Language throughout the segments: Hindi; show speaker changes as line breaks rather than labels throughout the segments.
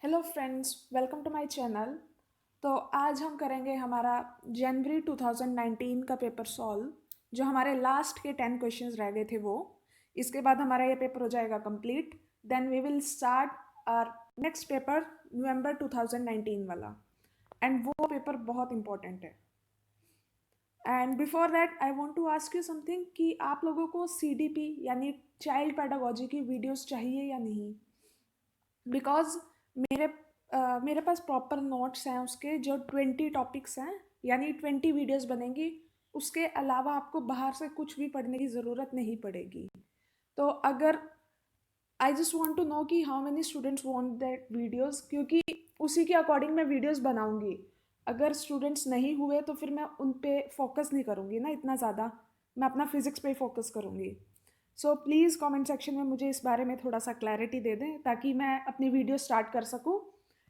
Hello friends, welcome to my channel. तो आज हम करेंगे हमारा जनवरी 2019 का पेपर सॉल्व, जो हमारे लास्ट के 10 क्वेश्चंस रह गए थे वो। इसके बाद हमारा ये पेपर हो जाएगा complete. Then we will start our next paper November 2019 वाला, एंड वो पेपर बहुत इंपॉर्टेंट है। And before that I want to ask you something कि आप लोगों को CDP यानी चाइल्ड पेडागोजी की वीडियोस चाहिए या नहीं। बिकॉज मेरे मेरे पास प्रॉपर नोट्स हैं उसके, जो 20 टॉपिक्स हैं, यानी 20 वीडियोस बनेंगी। उसके अलावा आपको बाहर से कुछ भी पढ़ने की ज़रूरत नहीं पड़ेगी। तो अगर I just want to know कि how many students want that videos, क्योंकि उसी के अकॉर्डिंग मैं वीडियोस बनाऊंगी। अगर स्टूडेंट्स नहीं हुए तो फिर मैं उन पे फोकस नहीं करूँगी ना इतना ज़्यादा, मैं अपना फिजिक्स पे फोकस करूँगी। सो प्लीज़ कमेंट सेक्शन में मुझे इस बारे में थोड़ा सा क्लैरिटी दे दें, ताकि मैं अपनी वीडियो स्टार्ट कर सकूँ।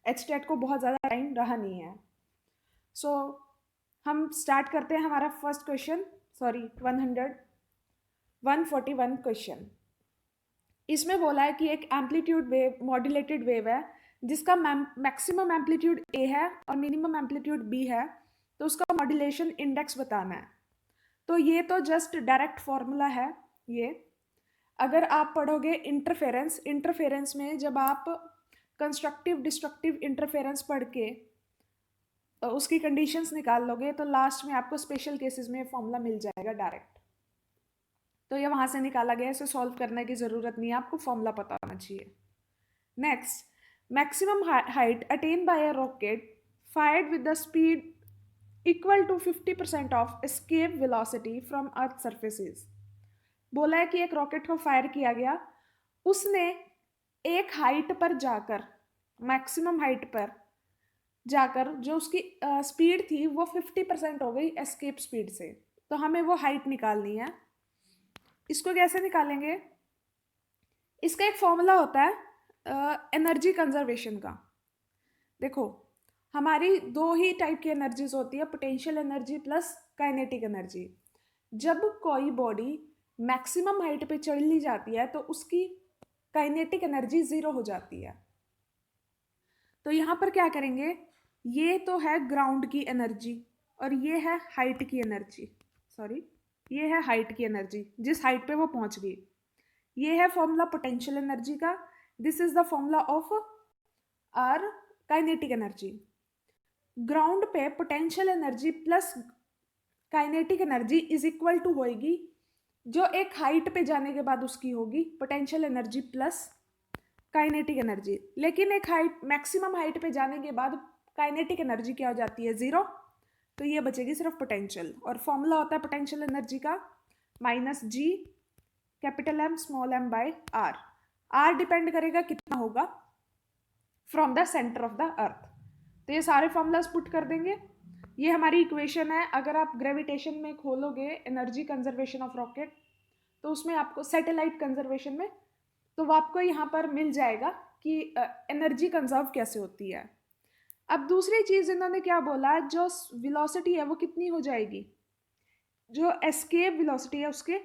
HTET को बहुत ज़्यादा टाइम रहा नहीं है। सो हम स्टार्ट करते हैं हमारा फर्स्ट क्वेश्चन, सॉरी 141 क्वेश्चन। इसमें बोला है कि एक एम्पलीट्यूड वेव मॉड्यूलेटेड वेव है, जिसका मैक्सिमम एम्पलीट्यूड ए है और मिनिमम एम्पलीट्यूड बी है। तो उसका मॉड्यूलेशन इंडेक्स बताना है। तो ये तो जस्ट डायरेक्ट फॉर्मूला है ये। अगर आप पढ़ोगे इंटरफेरेंस, इंटरफेरेंस में जब आप कंस्ट्रक्टिव डिस्ट्रक्टिव इंटरफेरेंस पढ़ के उसकी कंडीशंस निकाल लोगे, तो लास्ट में आपको स्पेशल केसेस में फॉर्मूला मिल जाएगा डायरेक्ट। तो ये वहाँ से निकाला गया है, इसे सॉल्व करने की ज़रूरत नहीं है, आपको फॉर्मूला पता होना चाहिए। Next, maximum height attain by a rocket fired with the speed equal to 50% of escape velocity from earth surfaces. बोला है कि एक रॉकेट को फायर किया गया, उसने एक हाइट पर जाकर, मैक्सिमम हाइट पर जाकर जो उसकी स्पीड थी वो 50% हो गई एस्केप स्पीड से। तो हमें वो हाइट निकालनी है। इसको कैसे निकालेंगे? इसका एक फॉर्मूला होता है एनर्जी कंजर्वेशन का। देखो, हमारी दो ही टाइप की एनर्जीज होती है, potential energy plus kinetic energy. जब कोई बॉडी मैक्सिमम हाइट पे चली जाती है तो उसकी काइनेटिक एनर्जी 0 हो जाती है। तो यहाँ पर क्या करेंगे, ये तो है ग्राउंड की एनर्जी और ये है हाइट की एनर्जी, सॉरी ये है हाइट की एनर्जी, जिस हाइट पे वो पहुंच गई। ये है फॉर्मूला पोटेंशियल एनर्जी का। This is the formula of our kinetic energy. Ground पे potential energy plus kinetic energy is equal to होएगी जो एक हाइट पे जाने के बाद उसकी होगी, potential energy plus kinetic energy. लेकिन एक हाइट, मैक्सिमम हाइट पे जाने के बाद काइनेटिक एनर्जी क्या हो जाती है? 0। तो ये बचेगी सिर्फ पोटेंशियल, और फॉर्मूला होता है पोटेंशियल एनर्जी का -G capital M small m by R। R depend करेगा कितना होगा from the centre of the earth. तो ये सारे फॉर्मूलाज पुट कर देंगे। ये हमारी इक्वेशन है। अगर आप ग्रेविटेशन में खोलोगे एनर्जी कंजर्वेशन ऑफ रॉकेट, तो उसमें आपको सैटेलाइट कंजर्वेशन में, तो वो आपको यहाँ पर मिल जाएगा कि एनर्जी कंजर्व कैसे होती है। अब दूसरी चीज इन्होंने क्या बोला, जो वेलोसिटी है वो कितनी हो जाएगी? जो एस्केप वेलोसिटी है उसके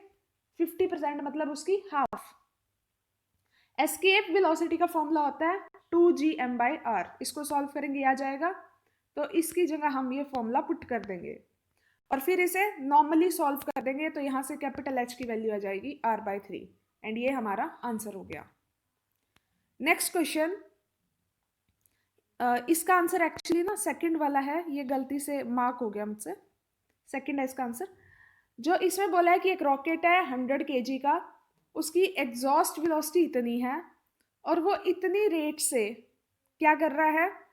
50%, मतलब उसकी हाफ। एस्केप वेलोसिटी का फॉर्मूला होता है 2gm/r। इसको सॉल्व करेंगे आ जाएगा। तो इसकी जगह हम ये फॉर्मूला पुट कर देंगे और फिर इसे नॉर्मली सॉल्व कर देंगे। तो यहाँ से कैपिटल H की वैल्यू आ जाएगी R/3, एंड ये हमारा आंसर हो गया। नेक्स्ट क्वेश्चन, इसका आंसर एक्चुअली ना सेकंड वाला है, ये गलती से मार्क हो गया मुझसे। सेकंड है इसका आंसर। जो इसमें बोला है कि एक रॉकेट है 100 kg का, उसकी एग्जॉस्ट वेलोसिटी इतनी है और वो इतनी रेट से क्या कर रहा है,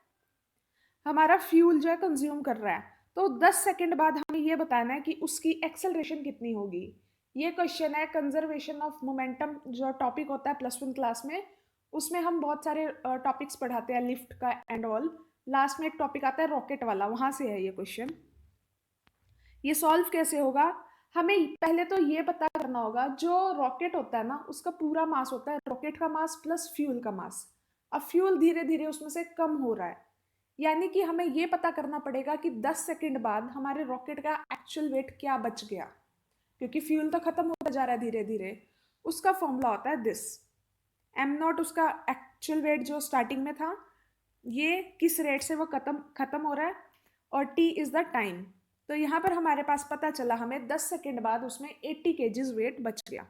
हमारा फ्यूल जो है कंज्यूम कर रहा है। तो 10 सेकंड बाद हमें ये बताना है कि उसकी एक्सेलरेशन कितनी होगी। ये क्वेश्चन है कंजर्वेशन ऑफ मोमेंटम, जो टॉपिक होता है +1 क्लास में। उसमें हम बहुत सारे टॉपिक्स पढ़ाते हैं, लिफ्ट का एंड ऑल। लास्ट में एक टॉपिक आता है रॉकेट वाला, वहां से है ये क्वेश्चन। ये सॉल्व कैसे होगा? हमें पहले तो ये पता करना होगा, जो रॉकेट होता है ना उसका पूरा मास होता है रॉकेट का मास प्लस फ्यूल का मास। अब फ्यूल धीरे धीरे उसमें से कम हो रहा है, यानी कि हमें ये पता करना पड़ेगा कि 10 सेकंड बाद हमारे रॉकेट का एक्चुअल वेट क्या बच गया, क्योंकि फ्यूल तो खत्म होता जा रहा है धीरे धीरे। उसका फॉर्मूला होता है दिस m0, उसका एक्चुअल वेट जो स्टार्टिंग में था, ये किस रेट से वो खत्म हो रहा है, और टी इज़ द टाइम। तो यहाँ पर हमारे पास पता चला हमें 10 सेकेंड बाद उसमें 80 केजीज वेट बच गया।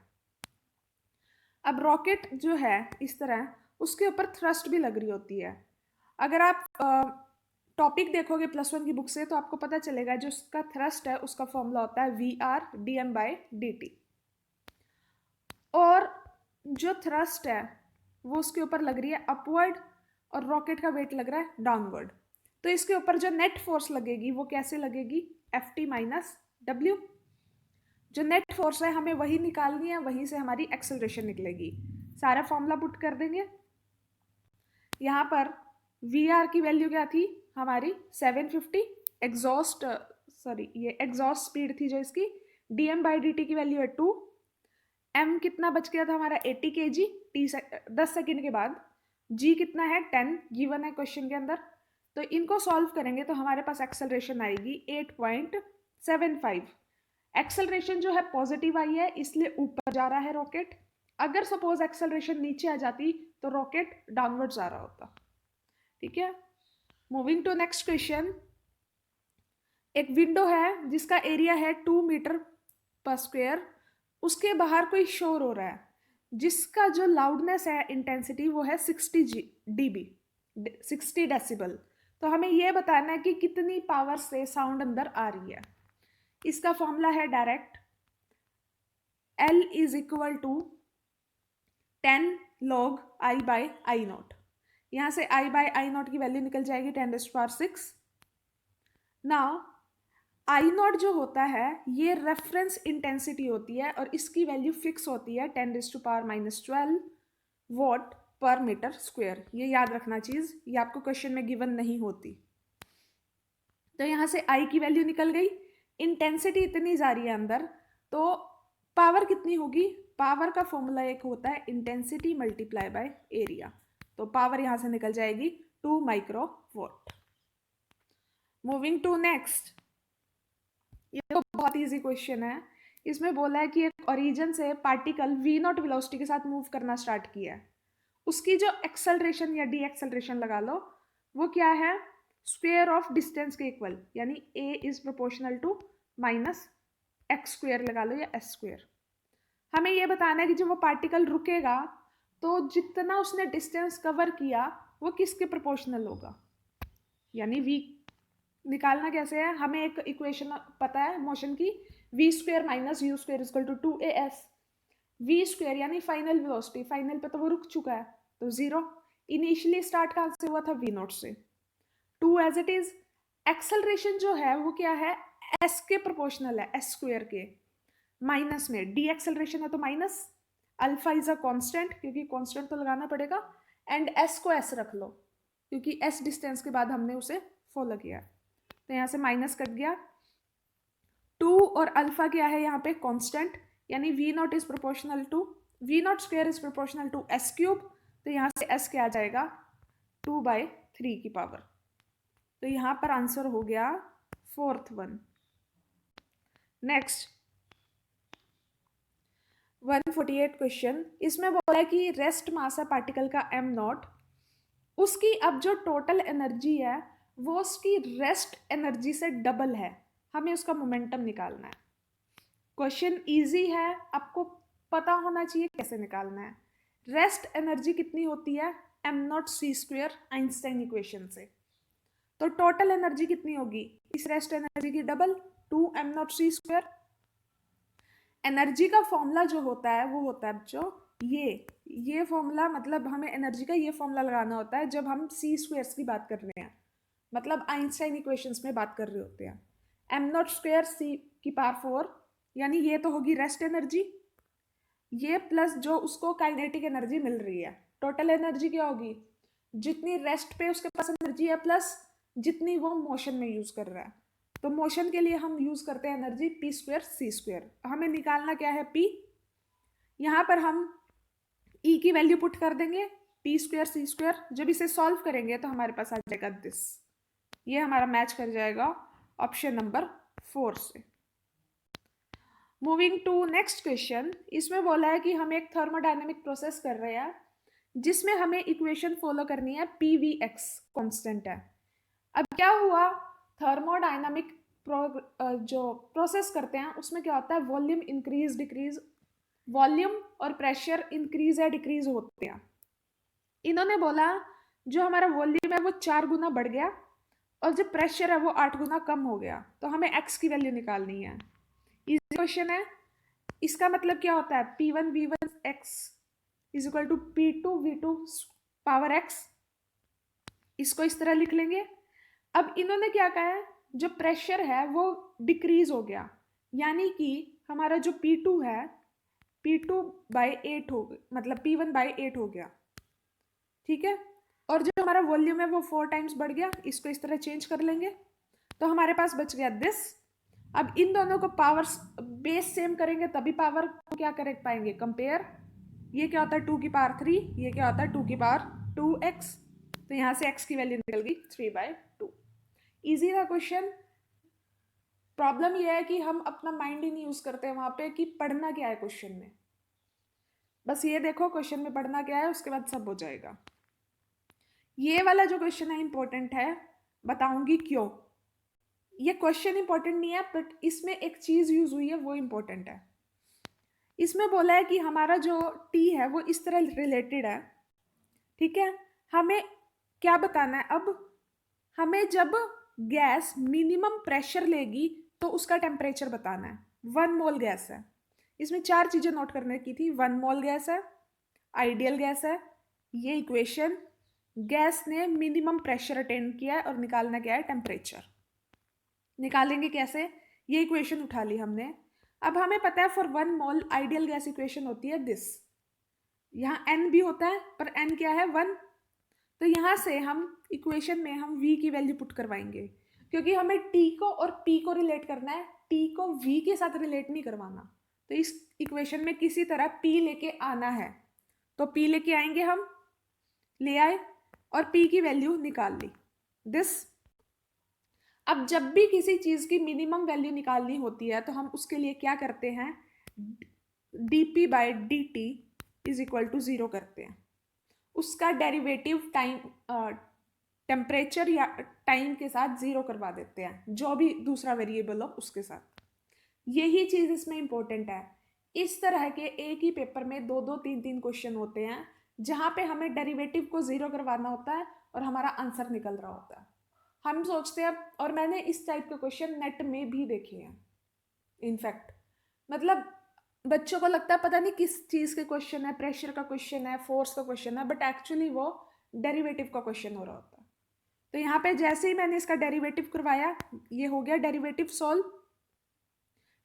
अब रॉकेट जो है इस तरह, उसके ऊपर थ्रस्ट भी लग रही होती है। अगर आप टॉपिक देखोगे +1 की बुक से तो आपको पता चलेगा जो उसका थ्रस्ट है उसका फॉर्मूला होता है VR/dm/dt, और जो थ्रस्ट है वो उसके ऊपर लग रही है अपवर्ड और रॉकेट का वेट लग रहा है डाउनवर्ड। तो इसके ऊपर जो नेट फोर्स लगेगी वो कैसे लगेगी, Ft माइनस W। जो नेट फोर्स है हमें वही निकालनी है, वहीं से हमारी एक्सेलरेशन निकलेगी। सारा फॉर्मूला पुट कर देंगे। यहाँ पर VR की वैल्यू क्या थी हमारी 750, ये एग्जॉस्ट स्पीड थी जो इसकी। dm/dt की वैल्यू है 2, m कितना बच गया था हमारा 80 kg 10 सेकेंड के बाद, g कितना है 10 गिवन है क्वेश्चन के अंदर। तो इनको सॉल्व करेंगे तो हमारे पास एक्सेलरेशन आएगी 8.75। एक्सेलरेशन जो है पॉजिटिव आई है इसलिए ऊपर जा रहा है रॉकेट। अगर सपोज एक्सेलरेशन नीचे आ जाती तो रॉकेट डाउनवर्ड जा रहा होता। ठीक है, मूविंग टू नेक्स्ट क्वेश्चन। एक विंडो है जिसका एरिया है 2 मीटर पर स्क्वायर, उसके बाहर कोई शोर हो रहा है जिसका जो लाउडनेस है इंटेंसिटी वो है 60 डेसिबल। तो हमें यह बताना है कि कितनी पावर से साउंड अंदर आ रही है। इसका फॉर्मूला है direct, L is equal to 10 log I/I0। यहाँ से I/I0 की वैल्यू निकल जाएगी 10⁻⁶। नाउ I0 जो होता है ये रेफरेंस इंटेंसिटी होती है और इसकी वैल्यू फिक्स होती है 10⁻⁻12 वॉट पर मीटर स्क्वायर। ये याद रखना चीज़, ये आपको क्वेश्चन में गिवन नहीं होती। तो यहाँ से I की वैल्यू निकल गई, इंटेंसिटी इतनी जा रही है अंदर, तो पावर कितनी होगी, पावर का फॉर्मूला एक होता है इंटेंसिटी मल्टीप्लाई बाय एरिया। तो पावर यहाँ से निकल जाएगी 2 माइक्रोवॉट। मूविंग टू नेक्स्ट, ये तो बहुत इजी क्वेश्चन है। इसमें बोला है कि एक ओरिजिन से पार्टिकल v0 वेलोसिटी के साथ मूव करना स्टार्ट किया है, उसकी जो एक्सेलरेशन या डी एक्सेलरेशन लगा लो वो क्या है, स्क्वायर ऑफ डिस्टेंस के इक्वल, यानी a is proportional to minus x square लगा लो या एस स्क्वायर। हमें ये बताना है कि जब वो पार्टिकल रुकेगा तो जितना उसने डिस्टेंस कवर किया वो किसके प्रोपोर्शनल होगा, यानी v निकालना कैसे है, हमें एक इक्वेशन पता है मोशन की, v² minus u² equal to 2as। v² यानी फाइनल वेलोसिटी, फाइनल पे तो वो रुक चुका है तो 0। इनिशियली स्टार्ट कहाँ से हुआ था, v0 से। 2 एज इट इज। एक्सेलरेशन जो है वो क्या है, s के प्रोपोर्शनल है, s² के माइनस में डी एक्सेलरेशन है तो minus, alpha is a constant क्योंकि कांस्टेंट तो लगाना पड़ेगा, एंड s को s रख लो क्योंकि s डिस्टेंस के बाद हमने उसे फॉलो किया। तो यहाँ से माइनस कट गया, 2 और अल्फा क्या है यहाँ पे कांस्टेंट, यानी v0 is proportional to v0² is proportional to s³। तो यहाँ से s क्या आ जाएगा 2/3 की पावर। तो यहाँ पर आंसर हो गया 4th वन। नेक्स्ट 148 क्वेश्चन, इसमें बोला है कि रेस्ट मास है पार्टिकल का m0, उसकी अब जो टोटल एनर्जी है वो उसकी रेस्ट एनर्जी से डबल है, हमें उसका मोमेंटम निकालना है। क्वेश्चन इजी है, आपको पता होना चाहिए कैसे निकालना है। रेस्ट एनर्जी कितनी होती है m0c² आइंस्टाइन इक्वेशन से, तो टोटल एनर्जी कितनी होगी इस रेस्ट एनर्जी की डबल 2m0c²। एनर्जी का फॉर्मूला जो होता है वो होता है जो ये फॉर्मूला, मतलब हमें एनर्जी का ये फॉर्मूला लगाना होता है जब हम c² की बात कर रहे हैं, मतलब आइंस्टाइन इक्वेशंस में बात कर रहे होते हैं। m0² c⁴, यानी ये तो होगी रेस्ट एनर्जी, ये प्लस जो उसको काइनेटिक एनर्जी मिल रही है, टोटल एनर्जी क्या होगी, जितनी रेस्ट पे उसके पास एनर्जी है प्लस जितनी वो मोशन में यूज कर रहा है। तो मोशन के लिए हम यूज करते हैं एनर्जी p² c²। हमें निकालना क्या है p, यहाँ पर हम e की वैल्यू पुट कर देंगे p² c²। जब इसे सॉल्व करेंगे तो हमारे पास आ जाएगा दिस, ये हमारा मैच कर जाएगा ऑप्शन नंबर 4 से। मूविंग टू नेक्स्ट क्वेश्चन, इसमें बोला है कि हम एक थर्मोडायनेमिक प्रोसेस कर रहे हैं जिसमें हमें इक्वेशन फॉलो करनी है, PVX कांस्टेंट है। अब क्या हुआ, थर्मोडायनामिक जो प्रोसेस करते हैं उसमें क्या होता है, वॉल्यूम इंक्रीज डिक्रीज, वॉल्यूम और प्रेशर इंक्रीज या डिक्रीज होते हैं। इन्होंने बोला जो हमारा वॉल्यूम है वो 4 गुना बढ़ गया और जो प्रेशर है वो 8 गुना कम हो गया, तो हमें x की वैल्यू निकालनी है। इजी क्वेश्चन है। इसका मतलब क्या होता है, P1V1x is equal to P2V2 power x। इसको इस तरह लिख लेंगे। अब इन्होंने क्या कहा है, जो प्रेशर है वो डिक्रीज हो गया, यानी कि हमारा जो P2 है P2/8 हो गया, मतलब P1/8 हो गया, ठीक है। और जो हमारा वॉल्यूम है वो 4 टाइम्स बढ़ गया, इसको इस तरह चेंज कर लेंगे तो हमारे पास बच गया दिस। अब इन दोनों को पावर बेस सेम करेंगे तभी पावर को क्या कर पाएंगे, कंपेयर। ये क्या होता है 2 की पावर 3, ये क्या होता है 2 की पावर 2x, तो यहाँ से x की वैल्यू निकल गई 3/2। इजी था क्वेश्चन। प्रॉब्लम ये है कि हम अपना माइंड ही नहीं यूज करते वहां पे कि पढ़ना क्या है क्वेश्चन में। बस ये देखो क्वेश्चन में पढ़ना क्या है, उसके बाद सब हो जाएगा। ये वाला जो क्वेश्चन है इंपॉर्टेंट है, बताऊंगी क्यों। ये क्वेश्चन इंपॉर्टेंट नहीं है, बट इसमें एक चीज यूज हुई है वो इंपॉर्टेंट है। इसमें बोला है कि हमारा जो टी है वो इस तरह रिलेटेड है, ठीक है। हमें क्या बताना है, अब हमें जब गैस मिनिमम प्रेशर लेगी तो उसका टेम्परेचर बताना है। 1 मोल गैस है, इसमें 4 चीजें नोट करने की थी। 1 मोल गैस है, आइडियल गैस है, ये इक्वेशन, गैस ने मिनिमम प्रेशर अटेन किया है और निकालना क्या है, टेम्परेचर। निकालेंगे कैसे, ये इक्वेशन उठा ली हमने। अब हमें पता है for 1 mole ideal gas equation होती है दिस, यहाँ n भी होता है पर n क्या है 1, तो यहाँ से हम इक्वेशन में हम v की वैल्यू पुट करवाएंगे, क्योंकि हमें t को और p को रिलेट करना है, t को v के साथ रिलेट नहीं करवाना। तो इस इक्वेशन में किसी तरह p लेके आना है, तो p लेके आएंगे, हम ले आए और p की वैल्यू निकाल ली दिस। अब जब भी किसी चीज की मिनिमम वैल्यू निकालनी होती है तो हम उसके लिए क्या करते हैं, dp/dt इज इक्वल टू 0 करते हैं। उसका डेरिवेटिव टाइम टेम्परेचर या टाइम के साथ 0 करवा देते हैं, जो भी दूसरा वेरिएबल हो उसके साथ। यही चीज इसमें इंपॉर्टेंट है। इस तरह के एक ही पेपर में 2-2 3-3 क्वेश्चन होते हैं जहां पे हमें डेरिवेटिव को 0 करवाना होता है और हमारा आंसर निकल रहा होता है। हम सोचते हैं, और मैंने इस टाइप के क्वेश्चन नेट में भी देखे हैं इनफैक्ट, मतलब बच्चों को लगता है पता नहीं किस चीज़ के क्वेश्चन है, प्रेशर का क्वेश्चन है, फोर्स का क्वेश्चन है, बट एक्चुअली वो डेरिवेटिव का क्वेश्चन हो रहा होता है। तो यहाँ पे जैसे ही मैंने इसका डेरिवेटिव करवाया, ये हो गया डेरिवेटिव सॉल्व।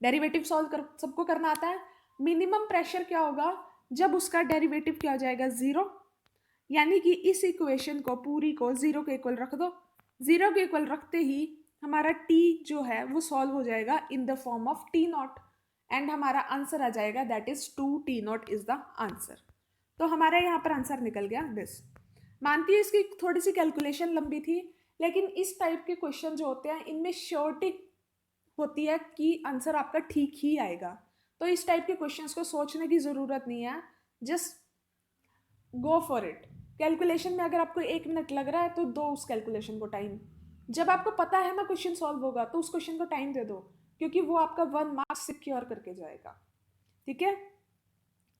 डेरिवेटिव सॉल्व कर सबको करना आता है। मिनिमम प्रेशर क्या होगा, जब उसका डेरिवेटिव क्या हो जाएगा 0, यानी कि इस इक्वेशन को पूरी को 0 के इक्वल रख दो। 0 के इक्वल रखते ही हमारा t जो है वो सॉल्व हो जाएगा in the form of T0, and हमारा आंसर आ जाएगा that is 2T0 is the answer. तो हमारा यहाँ पर आंसर निकल गया दिस। मानती हूँ इसकी थोड़ी सी कैलकुलेशन लंबी थी, लेकिन इस टाइप के क्वेश्चन जो होते हैं इनमें श्योरिटी होती है कि आंसर आपका ठीक ही आएगा। तो इस टाइप के क्वेश्चंस को सोचने की ज़रूरत नहीं है, just go for it. Calculation में अगर आपको 1 मिनट लग रहा है तो दो उस कैलकुलेशन को टाइम। जब आपको पता है ना क्वेश्चन सॉल्व होगा तो उस क्वेश्चन को टाइम दे दो, क्योंकि वो आपका 1 मार्क्स सिक्योर करके जाएगा, ठीक है।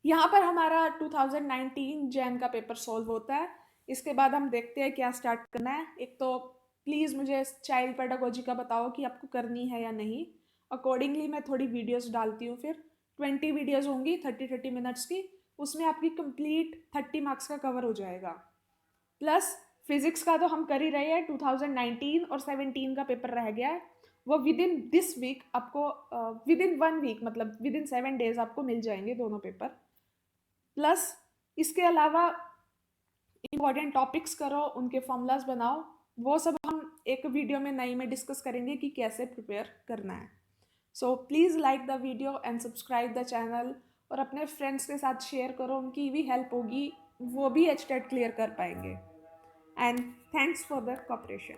यहाँ पर हमारा 2019 जैन का पेपर सॉल्व होता है। इसके बाद हम देखते हैं क्या स्टार्ट करना है। एक तो प्लीज़ मुझे चाइल्ड पेडागोजी का बताओ कि आपको करनी है या नहीं, अकॉर्डिंगली मैं थोड़ी वीडियोस डालती हूँ। फिर 20 वीडियोस होंगी 30-30 मिनट्स की, उसमें आपकी कंप्लीट 30 मार्क्स का कवर हो जाएगा। प्लस फिजिक्स का तो हम कर ही रहे हैं, 2019 और 17 का पेपर रह गया है, वो विद इन दिस वीक आपको, विद इन 1 वीक मतलब विद इन 7 डेज आपको मिल जाएंगे दोनों पेपर। प्लस इसके अलावा इम्पॉर्टेंट टॉपिक्स करो, उनके फॉर्मूलाज बनाओ, वो सब हम एक वीडियो में नई में डिस्कस करेंगे कि कैसे प्रिपेयर करना है। So please like the video and subscribe the channel, और अपने फ्रेंड्स के साथ शेयर करो, उनकी भी हेल्प होगी, वो भी एचटेट क्लियर कर पाएंगे। And thanks for the cooperation.